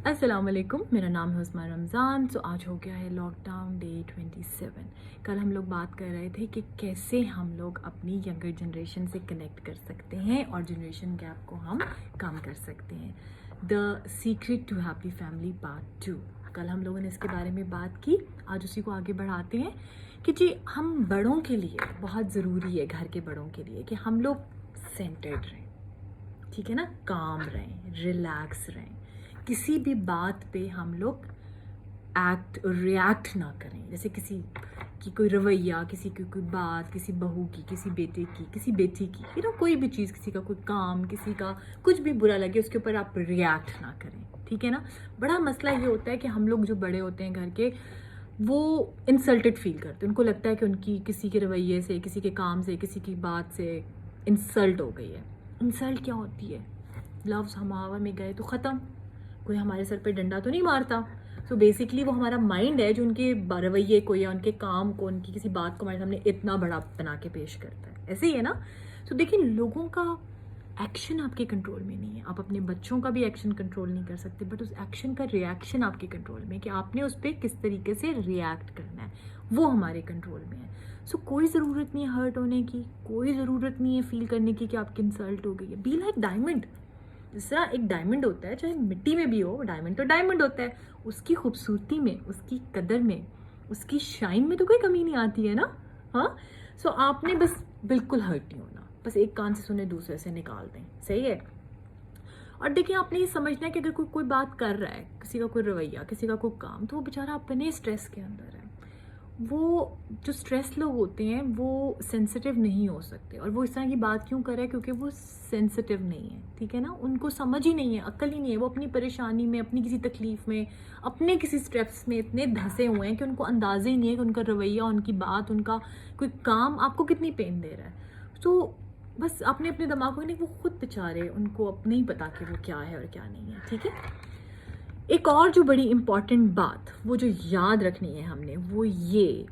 अस्सलाम वालेकुम, मेरा नाम है उस्मान रमज़ान। तो आज हो गया है लॉकडाउन डे 27। कल हम लोग बात कर रहे थे कि कैसे हम लोग अपनी यंगर जनरेशन से कनेक्ट कर सकते हैं और जनरेशन गैप को हम कम कर सकते हैं। The secret to happy family part 2। कल हम लोगों ने इसके बारे में बात की, आज उसी को आगे बढ़ाते हैं कि जी हम बड़ों के लिए बहुत ज़रूरी है, घर के बड़ों के लिए, कि हम लोग सेंटर्ड रहें, ठीक है ना, काम रहें, रिलैक्स रहें, किसी भी बात पे हम लोग रिएक्ट ना करें। जैसे किसी की कोई रवैया, किसी की कोई बात, किसी बहू की, किसी बेटे की, किसी बेटी की, कोई भी चीज़, किसी का कोई काम, किसी का कुछ भी बुरा लगे उसके ऊपर आप रिएक्ट ना करें, ठीक है ना। बड़ा मसला ये होता है कि हम लोग जो बड़े होते हैं घर के, वो इंसल्टेड फील करते हैं। उनको लगता है कि उनकी किसी के रवैये से, किसी के काम से, किसी की बात से इंसल्ट हो गई है। इंसल्ट क्या होती है? लफ्ज़ हम हवा में गए तो ख़त्म, कोई हमारे सर पे डंडा तो नहीं मारता। सो बेसिकली वो हमारा माइंड है जो उनके रवैये को या उनके काम को, उनकी किसी बात को हमारे सामने इतना बड़ा बना के पेश करता है। ऐसे ही है ना। सो देखिए, लोगों का एक्शन आपके कंट्रोल में नहीं है। आप अपने बच्चों का भी एक्शन कंट्रोल नहीं कर सकते, बट उस एक्शन का रिएक्शन आपके कंट्रोल में है कि आपने उस पर किस तरीके से रिएक्ट करना है, वो हमारे कंट्रोल में है। सो कोई ज़रूरत नहीं है हर्ट होने की, कोई ज़रूरत नहीं है फील करने की कि आपकी इंसल्ट हो गई है। Be like diamond. जिस तरह एक डायमंड होता है, चाहे मिट्टी में भी हो, डायमंड तो डायमंड होता है। उसकी खूबसूरती में, उसकी कदर में, उसकी शाइन में तो कोई कमी नहीं आती है ना। हाँ, सो आपने बस बिल्कुल हर्ट नहीं होना, बस एक कान से सुने दूसरे से निकाल दें, सही है। और देखिए, आपने ये समझना है कि अगर कोई बात कर रहा है, किसी का कोई रवैया, किसी का कोई काम, तो वो बेचारा अपने स्ट्रेस के अंदर है। वो जो स्ट्रेस लोग होते हैं वो सेंसिटिव नहीं हो सकते, और वो इस तरह की बात क्यों कर रहा है? क्योंकि वो सेंसिटिव नहीं है, ठीक है ना। उनको समझ ही नहीं है, अक्ल ही नहीं है। वो अपनी परेशानी में, अपनी किसी तकलीफ़ में, अपने किसी स्ट्रेस में इतने धंसे हुए हैं कि उनको अंदाज़ा ही नहीं है कि उनका रवैया, उनकी बात, उनका कोई काम आपको कितनी पेन दे रहा है। तो बस आपने अपने दिमाग को नहीं, वो खुद बेचारे, उनको अब नहीं पता कि वो क्या है और क्या नहीं है, ठीक है। एक और जो बड़ी इम्पॉर्टेंट बात वो जो याद रखनी है हमने, वो ये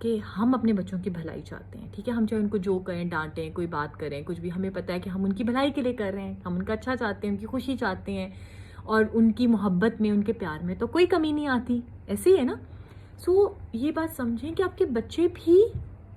कि हम अपने बच्चों की भलाई चाहते हैं, ठीक है। हम चाहे उनको जो करें, डांटें, कोई बात करें, कुछ भी, हमें पता है कि हम उनकी भलाई के लिए कर रहे हैं, हम उनका अच्छा चाहते हैं, उनकी खुशी चाहते हैं, और उनकी मोहब्बत में, उनके प्यार में तो कोई कमी नहीं आती। ऐसे ही है ना। सो ये बात समझें कि आपके बच्चे भी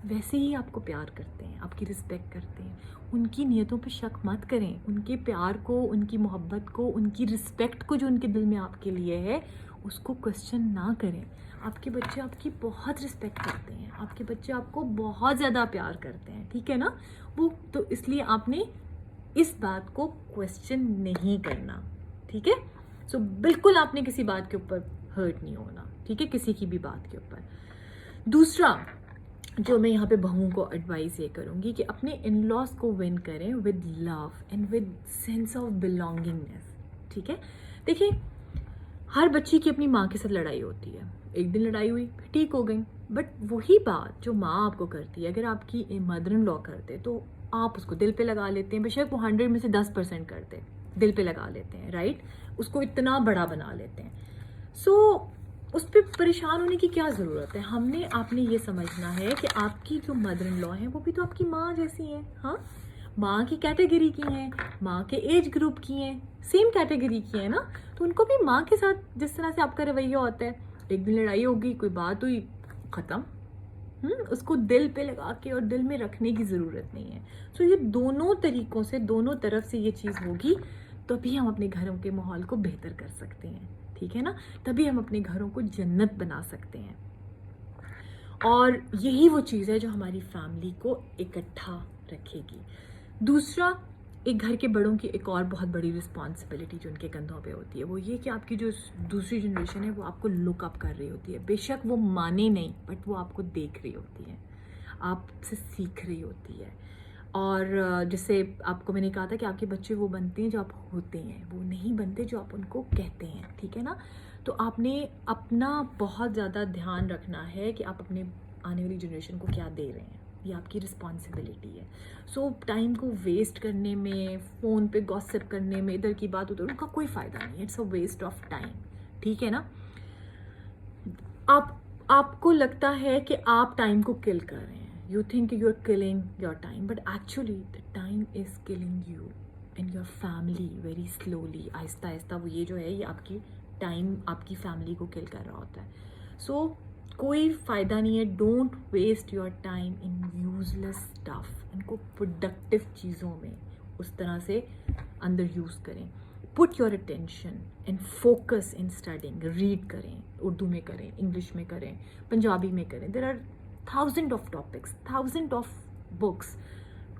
वैसे ही आपको प्यार करते हैं, आपकी रिस्पेक्ट करते हैं। उनकी नीयतों पे शक मत करें। उनके प्यार को, उनकी मोहब्बत को, उनकी रिस्पेक्ट को जो उनके दिल में आपके लिए है, उसको क्वेश्चन ना करें। आपके बच्चे आपकी बहुत रिस्पेक्ट करते हैं, आपके बच्चे आपको बहुत ज़्यादा प्यार करते हैं, ठीक है ना। वो तो इसलिए आपने इस बात को क्वेश्चन नहीं करना, ठीक है। सो बिल्कुल आपने किसी बात के ऊपर हर्ट नहीं होना, ठीक है, किसी की भी बात के ऊपर। दूसरा जो मैं यहाँ पे बहूओं को एडवाइस ये करूँगी कि अपने इन लॉज को विन करें with love and with sense of belongingness, ठीक है। देखिए, हर बच्ची की अपनी माँ के साथ लड़ाई होती है। एक दिन लड़ाई हुई, फिर ठीक हो गई, बट वही बात जो माँ आपको करती है, अगर आपकी मदर इन लॉ करते तो आप उसको दिल पे लगा लेते हैं। बेशक वो 100 में से 10% करते, दिल पे लगा लेते हैं, राइट। उसको इतना बड़ा बना लेते हैं। सो उस पर परेशान होने की क्या ज़रूरत है? आपने ये समझना है कि आपकी जो मदर इन लॉ हैं वो भी तो आपकी माँ जैसी हैं। हाँ, माँ की कैटेगरी की हैं, माँ के एज ग्रुप की हैं, सेम कैटेगरी की है ना। तो उनको भी माँ के साथ जिस तरह से आपका रवैया होता है, एक दिन लड़ाई होगी, कोई बात हुई, ख़त्म। उसको दिल पे लगा के और दिल में रखने की ज़रूरत नहीं है। सो ये दोनों तरीक़ों से, दोनों तरफ से ये चीज़ होगी, तभी हम अपने घरों के माहौल को बेहतर कर सकते हैं, ठीक है ना। तभी हम अपने घरों को जन्नत बना सकते हैं। और यही वो चीज़ है जो हमारी फैमिली को इकट्ठा रखेगी। दूसरा, एक घर के बड़ों की एक और बहुत बड़ी रिस्पॉन्सिबिलिटी जो उनके कंधों पे होती है, वो ये कि आपकी जो दूसरी जनरेशन है वो आपको लुक अप कर रही होती है। बेशक वो माने नहीं, बट वो आपको देख रही होती है, आपसे सीख रही होती है। और जैसे आपको मैंने कहा था कि आपके बच्चे वो बनते हैं जो आप होते हैं, वो नहीं बनते जो आप उनको कहते हैं, ठीक है ना। तो आपने अपना बहुत ज़्यादा ध्यान रखना है कि आप अपने आने वाली जनरेशन को क्या दे रहे हैं, ये आपकी रिस्पॉन्सिबिलिटी है। सो टाइम को वेस्ट करने में, फ़ोन पे गॉसिप करने में, इधर की बात उधर, उनका कोई फ़ायदा नहीं है। It's a waste of time, ठीक है ना। आपको लगता है कि आप टाइम को किल कर रहे हैं, you think you are killing your time, but actually the time is killing you and your family very slowly, आहिस्ता आहिस्ता। वो ये जो है, ये आपकी टाइम आपकी फैमिली को किल कर रहा होता है. सो कोई फ़ायदा नहीं है. Don't waste your time in useless stuff. इनको प्रोडक्टिव चीज़ों में उस तरह से अंदर यूज़ करें. Put your attention and focus in studying. Read करें, उर्दू में करें, इंग्लिश में करें, पंजाबी में करें. There are thousand of topics, thousand of books.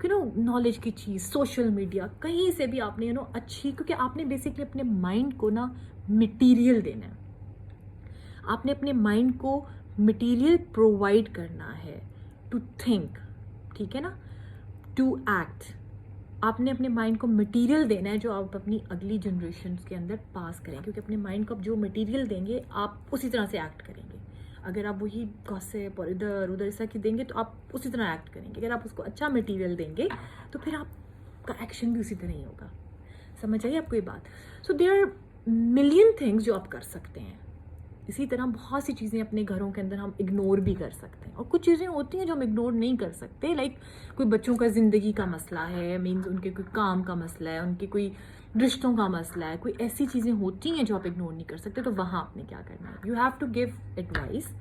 Knowledge की चीज़, सोशल मीडिया, कहीं से भी आपने अच्छी, क्योंकि आपने बेसिकली अपने माइंड को ना मटेरियल देना है. आपने अपने माइंड को मटेरियल प्रोवाइड करना है टू थिंक. ठीक है ना, टू एक्ट. आपने अपने माइंड को मटेरियल देना है जो आप अपनी अगली जनरेशन के अंदर पास करें, क्योंकि अपने माइंड को आप जो मटेरियल देंगे आप उसी तरह से एक्ट करेंगे. अगर आप वही गॉसिप और इधर उधर ऐसा की देंगे तो आप उसी तरह एक्ट करेंगे. अगर आप उसको अच्छा मटेरियल देंगे तो फिर आपका एक्शन भी उसी तरह ही होगा. समझ आइए आपको ये बात. So there are million things जो आप कर सकते हैं. इसी तरह बहुत सी चीज़ें अपने घरों के अंदर हम इग्नोर भी कर सकते हैं, और कुछ चीज़ें होती हैं जो हम इग्नोर नहीं कर सकते. लाइक कोई बच्चों का ज़िंदगी का मसला है, मीन्स उनके कोई काम का मसला है, उनके कोई रिश्तों का मसला है, कोई ऐसी चीज़ें होती हैं जो आप इग्नोर नहीं कर सकते. तो वहाँ आपने क्या करना है, you have to give advice.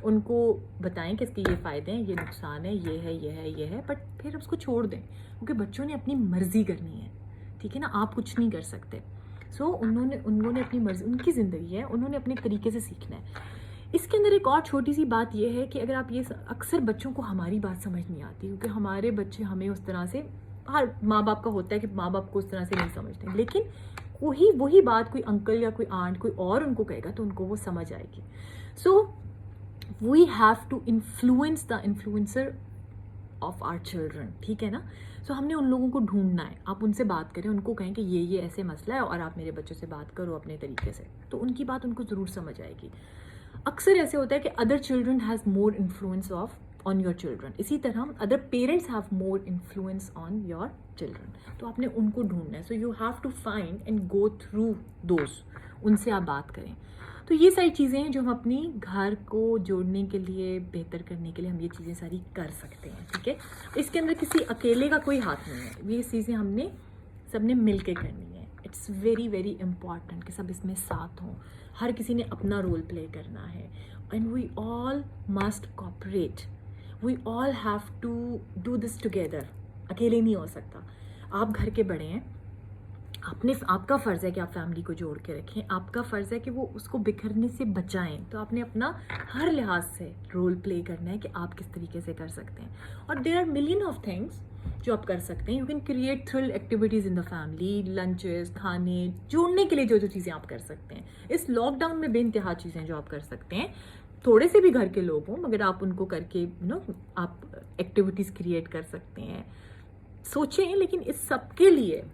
उनको बताएं कि इसके ये फ़ायदे हैं, ये नुकसान है, ये है, ये है, ये है, बट फिर उसको छोड़ दें, क्योंकि बच्चों ने अपनी मर्ज़ी करनी है. ठीक है ना, आप कुछ नहीं कर सकते. सो उन्होंने अपनी मर्ज़ी, उनकी ज़िंदगी है, उन्होंने अपने तरीके से सीखना है. इसके अंदर एक और छोटी सी बात यह है कि अगर आप ये, अक्सर बच्चों को हमारी बात समझ नहीं आती, क्योंकि हमारे बच्चे हमें उस तरह से, हर माँ बाप का होता है कि माँ बाप को उस तरह से नहीं समझते, लेकिन वही बात कोई अंकल या कोई आंट कोई और उनको कहेगा तो उनको वो समझ आएगी. So we have to influence the influencer of our children. ठीक है ना. सो हमने उन लोगों को ढूंढना है. आप उनसे बात करें, उनको कहें कि ये ऐसे मसला है और आप मेरे बच्चों से बात करो अपने तरीके से, तो उनकी बात उनको ज़रूर समझ आएगी. अक्सर ऐसे होता है कि other children has more influence on your children. इसी तरह other parents have more influence on your children. तो आपने उनको ढूंढना है. So you have to find and go through those. उनसे आप बात करें. तो ये सारी चीज़ें हैं जो हम अपनी घर को जोड़ने के लिए, बेहतर करने के लिए हम ये चीज़ें सारी कर सकते हैं. ठीक है, इसके अंदर किसी अकेले का कोई हाथ नहीं है. ये चीज़ें हमने सबने मिल के करनी है. इट्स वेरी वेरी इंपॉर्टेंट कि सब इसमें साथ हों. हर किसी ने अपना रोल प्ले करना है. And we all must cooperate. We all have to do this together. अकेले नहीं हो सकता. आप घर के बड़े हैं, आपका फ़र्ज़ है कि आप फैमिली को जोड़ के रखें. आपका फ़र्ज़ है कि वो उसको बिखरने से बचाएं. तो आपने अपना हर लिहाज से रोल प्ले करना है कि आप किस तरीके से कर सकते हैं. और there are million of things जो आप कर सकते हैं. You can create thrill activities in the family, lunches, खाने जोड़ने के लिए जो चीज़ें आप कर सकते हैं. इस लॉकडाउन में बेइंतहा चीज़ें जो आप कर सकते हैं. थोड़े से भी घर के लोग हों, मगर आप उनको करके आप एक्टिविटीज़ क्रिएट कर सकते हैं. सोचें, लेकिन इस सब के लिए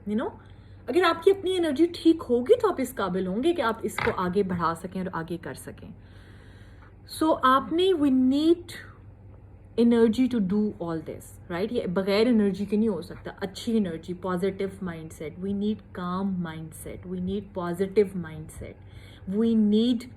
अगर आपकी अपनी एनर्जी ठीक होगी तो आप इस काबिल होंगे कि आप इसको आगे बढ़ा सकें और आगे कर सकें. So we need energy to do all this, right. ये बगैर एनर्जी के नहीं हो सकता. अच्छी energy, positive mind set. We need calm mind set. We need positive mind set. We need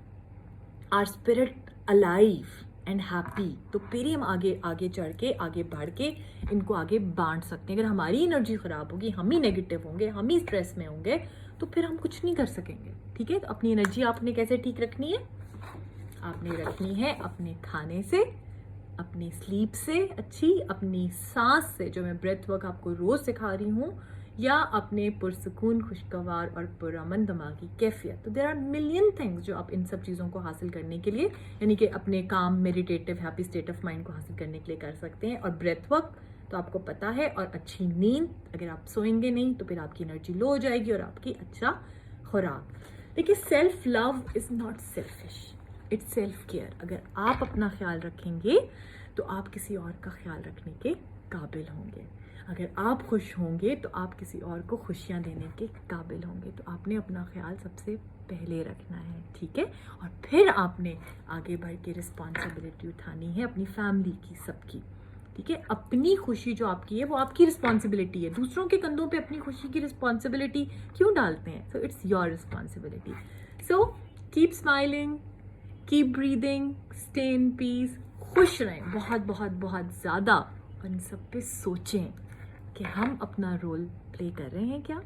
our spirit alive and happy. तो फिर ही हम आगे चढ़ के, आगे बढ़ के इनको आगे बांट सकते हैं. अगर हमारी एनर्जी ख़राब होगी, हम ही नेगेटिव होंगे, हम ही स्ट्रेस में होंगे, तो फिर हम कुछ नहीं कर सकेंगे. ठीक है, तो अपनी एनर्जी आपने कैसे ठीक रखनी है? आपने रखनी है अपने खाने से, अपनी स्लीप से अच्छी, अपनी सांस से, जो मैं ब्रेथ वर्क आपको रोज़ सिखा रही हूँ, या अपने पुरसकून, खुशगवार और पुरअमन दिमागी कैफियत. तो देयर आर मिलियन थिंग्स जो आप इन सब चीज़ों को हासिल करने के लिए, यानी कि अपने काम, meditative, happy state of mind को हासिल करने के लिए कर सकते हैं. और ब्रेथ वर्क तो आपको पता है, और अच्छी नींद. अगर आप सोएंगे नहीं तो फिर आपकी एनर्जी लो हो जाएगी और आपकी अच्छा खुराक. देखिए, self love is not selfish, it's self care. अगर आप अपना ख्याल रखेंगे तो आप किसी और का ख्याल रखने के काबिल होंगे. अगर आप खुश होंगे तो आप किसी और को खुशियाँ देने के काबिल होंगे. तो आपने अपना ख्याल सबसे पहले रखना है. ठीक है, और फिर आपने आगे बढ़ के रिस्पॉन्सिबिलिटी उठानी है अपनी फैमिली की, सबकी. ठीक है, अपनी खुशी जो आपकी है वो आपकी रिस्पॉन्सिबिलिटी है. दूसरों के कंधों पे अपनी खुशी की रिस्पॉन्सिबिलिटी क्यों डालते हैं? So it's your responsibility. So keep smiling, keep breathing, stay in peace. खुश रहें बहुत बहुत बहुत ज़्यादा. और इन सब पे सोचें कि हम अपना रोल प्ले कर रहे हैं क्या.